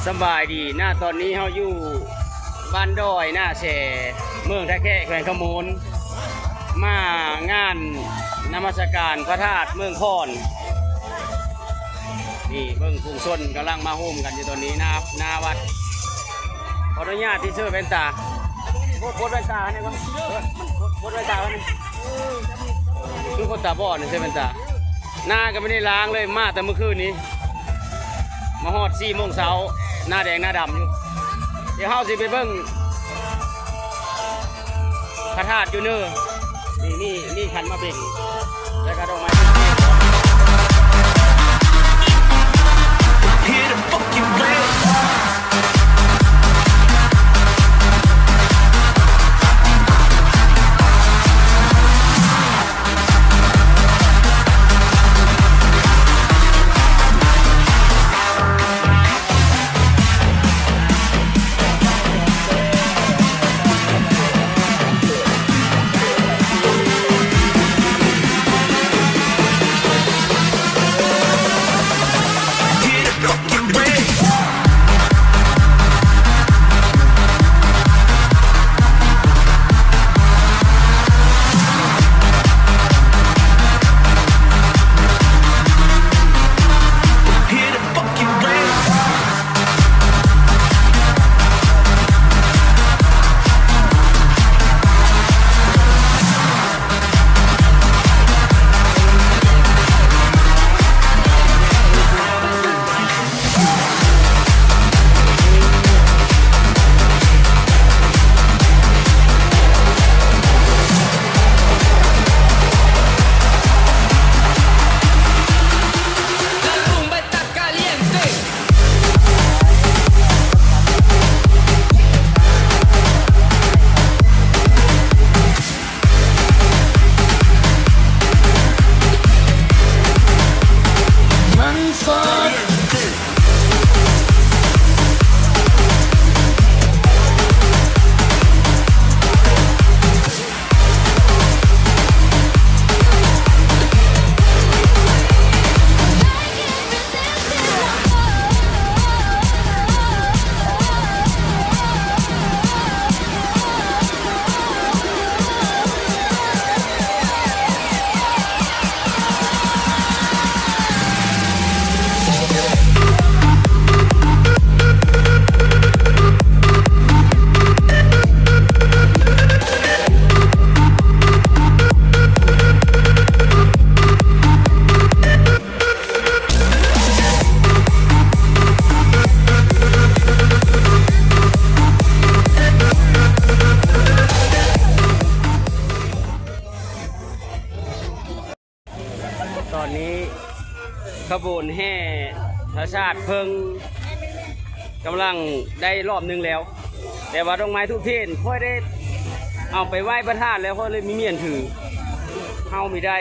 สบายดีหน้าตอนนี้เขาอยู่บ้านดอยหน้าแฉเมืองท่าแค่แขวงขมูลมางานนมัสการพระธาตุเมืองคอนนี่เมืองกรุงชนกำลังมาโฮมกันอยู่ตอนนี้นะครับหน้าวัดขออนุญาตที่เชื่อเป็นตาโคตรเป็นตาเนี่ยมั้งโคตรเป็นตาเนี่ยคือคนตาบอดเนี่ยเชื่อเป็นตาหน้าก็ไม่ได้ล้างเลยมาแต่เมื่อคืนนี้มาฮอด4 โมงเช้าหน้าแดงหน้าดำอยู่เดี๋ยวเฮาสิไปเบิ่งพระธาตุอยู่เนอนี่ขันมาเบ่งแล้วก็ดอกไม้ตอนนี้ขบวนแห่พระชาติเพิ่งกำลังได้รอบนึงแล้วแต่ว่าดอกไม้ทุกเทศค่อยได้เอาไปไหว้พระธาตุแล้วค่อยเลยมีเมียนถือเฮาไม่ได้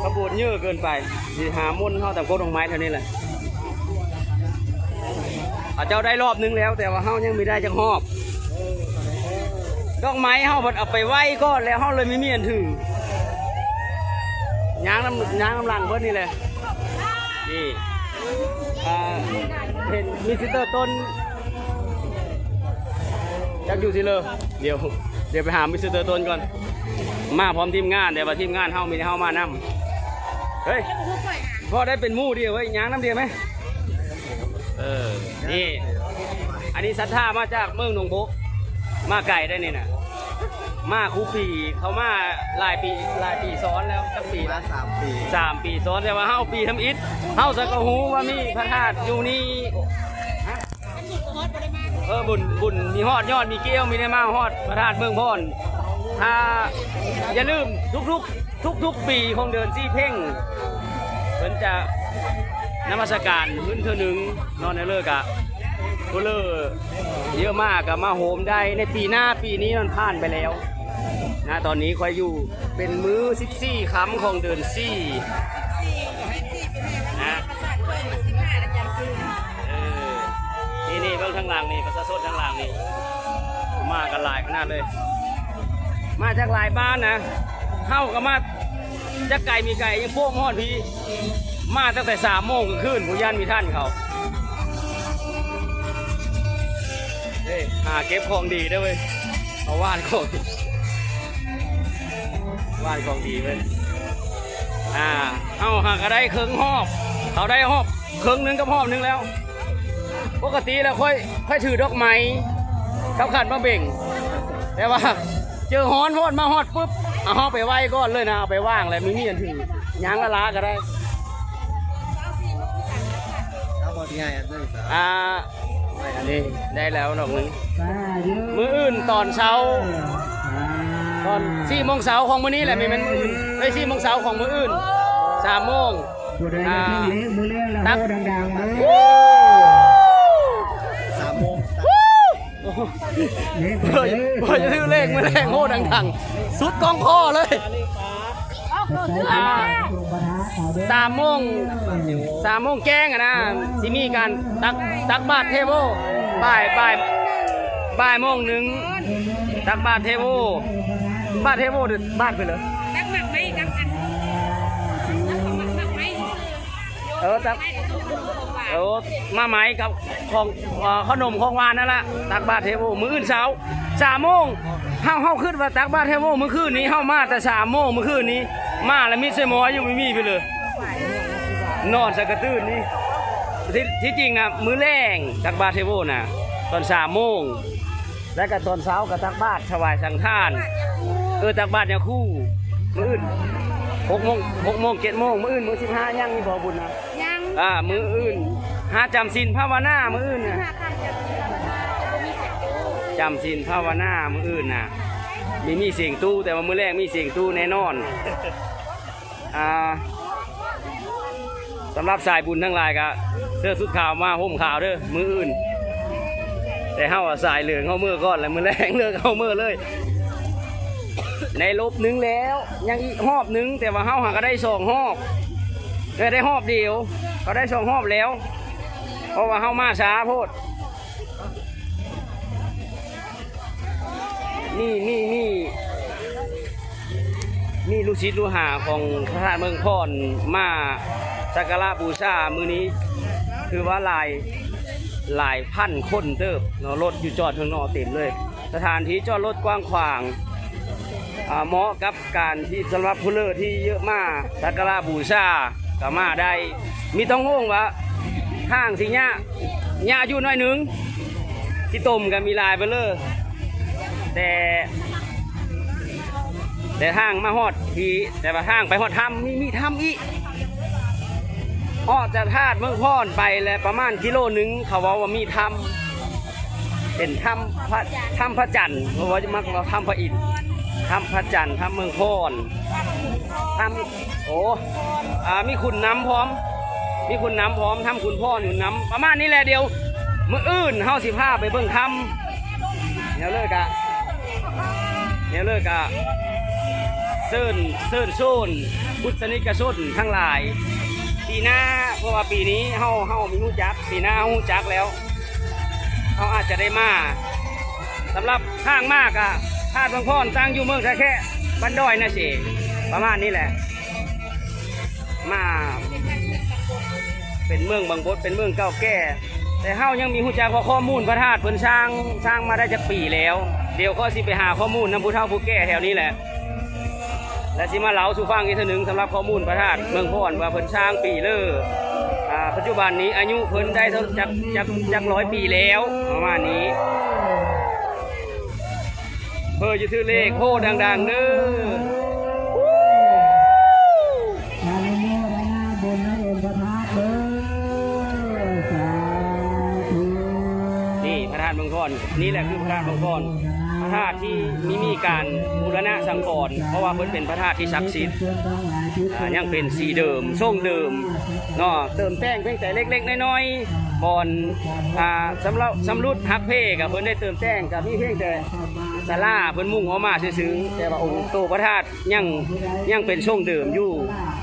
ขบวนเยอะเกินไปสิหามุ่นเฮาแต่โคดดอกไม้เท่านี้แหละเจ้าได้รอบนึงแล้วแต่ว่าเฮายังไม่ได้จังหอบดอกไม้เฮาเอาไปไหว้ก็แล้วเฮาเลยมีเมียนถือยางน้ำหลังเพิ่นนี่เลยนี่เห็นมิสเตอร์ต้นจักอยู่สิเลยเดี๋ยวไปหามิสเตอร์ต้นก่อนมาพร้อมทีมงานแต่ว่าทีมงานเฮามีเฮามานำเฮ้ยพ่อได้เป็นมู่เดียวไว้ยางน้ำเดียวไหมนี่อันนี้ศรัทธามาจากเมืองหนองโบกมาไก่ได้นี่นะมาคูปีเขามาหลายปีซ้อนแล้วตั้งปีละ3 ปีซ้อนแต่ว่าเฮาปีทำอิฐเฮาสักกะหูว่ามีพระธาตุอยู่นี่บุญมีฮอดยอดมีเกี้ยวมีได้มาฮอดพระธาตุเมืองพรถ้าอย่าลืมทุกปีคงเดินซี่เพ่งเพิ่นจะนมัสการพื้นเท่านึงนอนในเลิกอะก็เลิกเยอะมากกับมาโฮมได้ในปีหน้าปีนี้มันผ่านไปแล้วนะตอนนี้ค่อยอยู่เป็นมื้อ14 ค่ำของเดือน4นะนี่เบื้องทางหลังนี่ประชาชนทางหลังนี่มากันหลายขนาดเลยมาจากหลายบ้านนะเข้ากับมาจะไก่มีไก่ยังพวกฮอดพี่มาตั้งแต่3 โมงคืนผู้ย่านมีท่านเขา ด้หาเก็บของดีได้เว้ยเอาว่านของดีเว้ยเอาหากก็ได้เครื่องหอบเขาได้หอบเครื่องนึงกับหอบนึงแล้วปกติแล้วค่อยถือดอกไม้เขาขัดมาเบ่งแต่ว่าเจอฮอนฮอดมาฮอดปุ๊บเอาไปไว้ก่อนเลยนะเอาไปว่างเลยมีอันถือยางละลาก็ได้อันนี้ได้แล้วดอกนึงมื้ออื่นตอนเช้าตอน4 โมงเช้าของมื้อนี้แหละมีมันมื้ออื่นได้4 โมงเช้าของมื้ออื่น3 โมงตักดังๆเลย3 โมงพอจะถือเลขมื้อแรงโง่ดังๆสุดกองคอเลย3 โมงแจ้งนะที่มีการตักบาตรเทโวบ่ายโมงหนึ่งตักบาตรเทโวบาตรเทโวดึกบาตรไปเลยตักหมักไหมตักกันหมักไหมตักมาไหมกับของขนมของหวานนั่นแหละตักบาตรเทโวมื้ออื่นเช้า3 โมงเฮาขึ้นว่าตักบาตรเทโวมื้อคืนนี้เฮามาแต่3 โมงมื้อคืนนี้มาแล้วมีเสมออยู่ไม่มีไปเลยนอนสักกระตื้นนี่ที่จริงนะมื้อแรงตักบาตรเทโวน่ะตอน3 โมงแล้วก็ตอนเช้าก็ตักบาตรถวายสังฆทานตักบาตรเนี่ยคู่มื้ออื่น6 โมง 7 โมงมื้ออื่นมื้อ15ยังนี่บ่บุญนะยังมื้ออื่นหาจำศีลภาวนามื้ออื่นน่ะจำศีลภาวนามื้ออื่นน่ะมีเสียงตู้แต่ว่ามื้อแรกมีเสียงตู้แน่นอนสำหรับสายบุญทั้งหลายก็เสื้อสุดขาวมาห่มขาวเด้อมื้ออื่นแต่เฮาสายเหลืองเฮามื้อก่อนแล้วมื้อแรงเลิกเฮามื้อเลยในลบนึงแล้วยังอีกหอบนึงแต่ว่าเฮาหาก็ได้2 หอบได้หอบเดียวเขาได้2 หอบแล้วเพราะว่าเฮามาช้าโพดนี่ลูกศิษย์ลูกหาของพระธาตุเมืองพรมาสักการะบูชามื้อนี้คือว่าหลายพันคนเติบเนาะรถอยู่จอดข้างนอกเต็มเลยสถานที่จอดรถกว้างขวางเหมาะกับการที่สำหรับผู้เลิศที่เยอะมากสักการะบูชาก็มาได้มีต้องงงว่าข้างสิญะอยู่น้อยนึงที่ต้มกันมีลายไปเลยแต่ทางมาฮอดทีแต่ว่าทางไปฮอดถ้ำมีถ้ำอีกจะธาตุเมืองพรไปแล้วประมาณกิโลนึงเขาว่ามีถ้ำเป็นถ้ำพระจันทร์เพราะว่าจะมักเราถ้ำพระอินทร์ถ้ำพระจันทร์ถ้ำเมืองพรถ้ำมีขุนน้ำพร้อมถ้ำขุนพ่ออยู่น้ำประมาณนี้แหละเดียวมื้ออื่นเฮาสิพาไปเบิ่งถ้ำเนี่ยเลิกอะเซิร์นโซนพุทธนิกชนทั้งหลายปีหน้าเพราะว่าปีนี้เฮามีฮู้จักปีหน้าฮู้จักแล้วเขาอาจจะได้มาสำหรับทางมากอะธาตุเมืองพรตั้งอยู่เมืองแค่บ้านดอยนะสิประมาณนี้แหละมาเป็นเมืองบางบดเป็นเมืองเก่าแก่แต่เฮายังมีฮู้จักข้อมูลพระธาตุเพิ่นสร้างมาได้จากปีแล้วเดี๋ยวก็สิไปหาข้อมูลนำผู้เฒ่าผู้แก่แถวนี้แหละและสิมาเล่าสู่ฟังอีกทีหนึ่งสำหรับข้อมูลพระธาตุเมืองพรว่าเพิ่นสร้างปีเลยปัจจุบันนี้อายุเพิ่นได้จาก100 ปีแล้วประมาณนี้เพื่อจะถือเลขโคดังๆเด้นี่พระธาตุเมืองพรนี่แหละคือพระธาตุเมืองพรพระธาตุที่มีการบูรณะสังกรณ์เพราะว่าเพิ่นเป็นพระธาตุที่ศักดิ์สิทธิ์ยังเป็นสีเดิมทรงเดิมเนาะเติมแต่งเพียงแต่เล็กๆน้อยๆบอนสำรุดฮักเพ่กับเพิ่นได้เติมแต่งกับพี่เพียงแต่ศาลาเพิ่นมุ่งออกมาซื่อๆแต่ว่าองค์โตพระธาตุยังเป็นทรงเดิมอยู่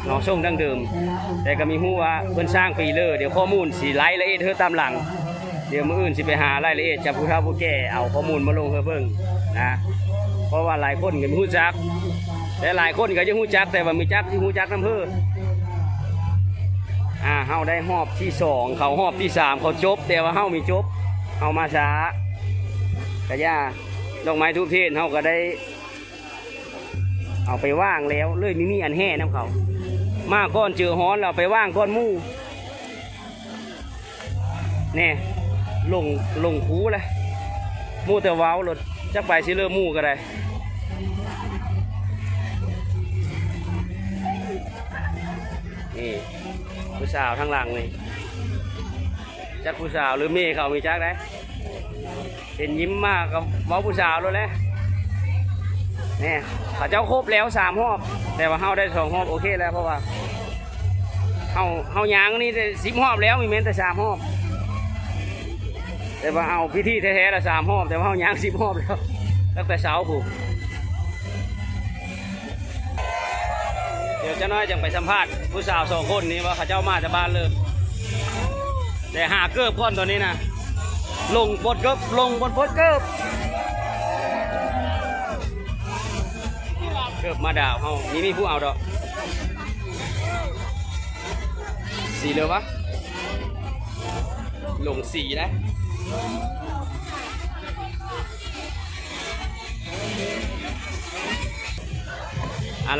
เนาะทรงดั้งเดิมแต่ก็มีฮู้ว่าเพิ่นสร้างปีเลยเดี๋ยวข้อมูลสิไล่ละเอียดเธอตามหลังเดี๋ยวมื้ออื่นสิไปหารายละเอียดจากผู้เฒ่าผู้แก่เอาข้อมูลมาลงเพื่อเบิ่งนะเพราะว่าหลายคนก็รู้จักแต่หลายคนก็ยังรู้จักแต่ว่ามีจักที่รู้จักนำเพิ่นเฮาได้หอบที่2เขาหอบที่3เขาจบแต่ว่าเฮามีจบเฮามาช้า กระยาดอกไม้ทุกเทศเขาก็ได้เอาไปว่างแล้วเลยมีอันแห่น้ำเขามาก้อนเจอฮ้อนเราไปว่างก้อนมู่เนี่ยลงคูเลยมู่แต่ว้าวรถจักไปซิเลอร์มู่ก็ได้นี่ผู้สาวทั้งหลังเลยจักผู้สาวหรือเมย์เขามีจักได้เห็นยิ้มมากกับว้าวผู้สาวเลยแหละเนี่ยเขาเจ้าครบแล้ว3 รอบแต่ว่าเฮาได้2 รอบโอเคแล้วเพราะว่าเฮายางนี่ได้10 รอบแล้วมีเม้นแต่3 รอบแต่ว่าเอาพิธีแท้ๆละ3 รอบแต่ว่าเฮายาง10 รอบแล้วตั้งแต่เช้าผูกเดี๋ยวจะน้อยจังไปสัมภาษณ์ผู้สาว2 คนนี้ว่าเขาเจ้ามาจากบ้านเลยแต่หาเกิบก้อนตัวนี้นะลงบนเกิบลงบนพดเกิบเกิบมาด่าเขามีผู้เอาดอกสีเลยวะลงสีได้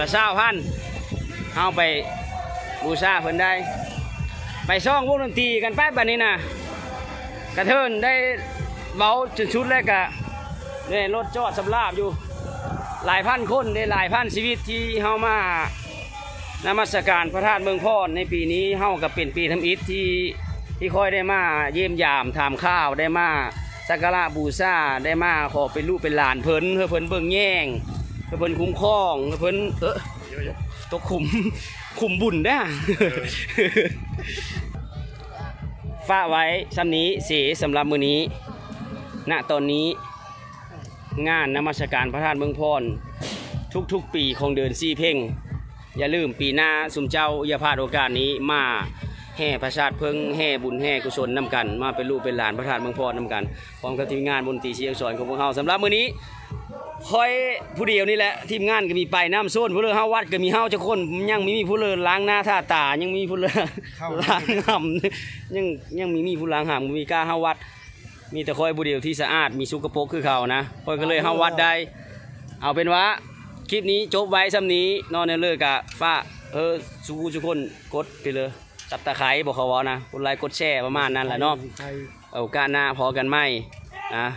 ละ20,000เอาไปบูชาเพิ่นได้ไปซ่องวงดนตรีกันแป๊บแบบนี้นะกระเทินได้เบาชุดแรกกะเนี่ยรถจอดสำราบอยู่หลายพันคนได้หลายพันชีวิตที่เฮามานมัสการพระธาตุเมืองพรในปีนี้เฮากับเป็นปีทำอิฐที่ค่อยได้มาเยี่ยมยามถามข้าวได้มาสักการะบูชาได้มาขอเป็นลูกเป็นหลานเพิ่นเพิ่นเบิ่งแย่งเพิ่นคุ้มครองเพิ่นตกขุมบุญได้ฝากไว้ซ้ำนี้เสียสำหรับมือนี้ณตอนนี้งานนมัสการพระธาตุเมืองพรทุกๆปีของเดือน4 เพ่งอย่าลืมปีหน้าสุมเจ้าอย่าพลาดโอกาสนี้มาแห่พระชาติเพิ่งแห่บุญแห่กุศลนำกันมาเป็นลูกเป็นหลานพระธาตุเมืองพรนำกันพร้อมกับทีมงานบนตรีเชียงสอนของพวกเราสำหรับมือนี้คอยผู้เดียวนี่แหละทีมงานก็มีไปน้ำโซนผู้เลือเฮาวัดก็มีเฮาจะคนยังมีผู้เลือล้างหน้าท่าตายังมีผู้เลือล้างหำยังมีผู้ล้างหำมีกล้าเฮาวัดมีแต่คอยผู้เดียวที่สะอาดมีสุกปรกคือเขานะคอยก็เลยเฮาวัดได้เอาเป็นว่าคลิปนี้จบไว้ซ้ำนี้นอนในเลิกกะฝ้าทุกคนกดไปเลยซับตะไคร้บอกเขาว่านะกดไลค์กดแชร์ประมาณนั้นแหละเนาะเอาการหน้าพอกันไหมนะ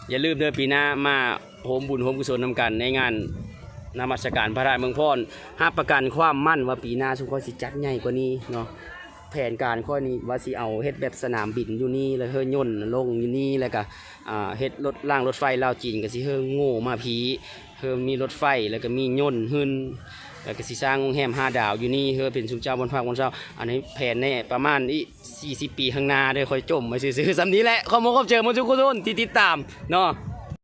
อย่าลืมเดือนปีหน้ามาโฮมบุญโฮมกุศลนำกันในงานนมัสการพระธาตุเมืองพรห้าประกันความมั่นว่าปีหน้าสุขอยสิจัดใหญ่กว่านี้เนาะแผนการข้อนี้ว่าสิเอาเฮ็ดแบบสนามบินอยู่นี่แล้วเฮือย่นลงอยู่นี่แล้วก็เฮ็ดรถล่างรถไฟลาวจีนก็สิเฮือโง่มาผีเฮือมีรถไฟแล้วก็มีย่นหึนแล้วก็สิสร้างโรงแรม5 ดาวอยู่นี่เฮือเป็นสุมเจ้าบนภาคบนเจ้าอันนี้แผนแน่ประมาณ40 ปีข้างหน้าได้ค่อยจมมาซื้อๆซ้ำนี้แหละข้อมูลเจอมาทุกคนที่ติดตามเนาะ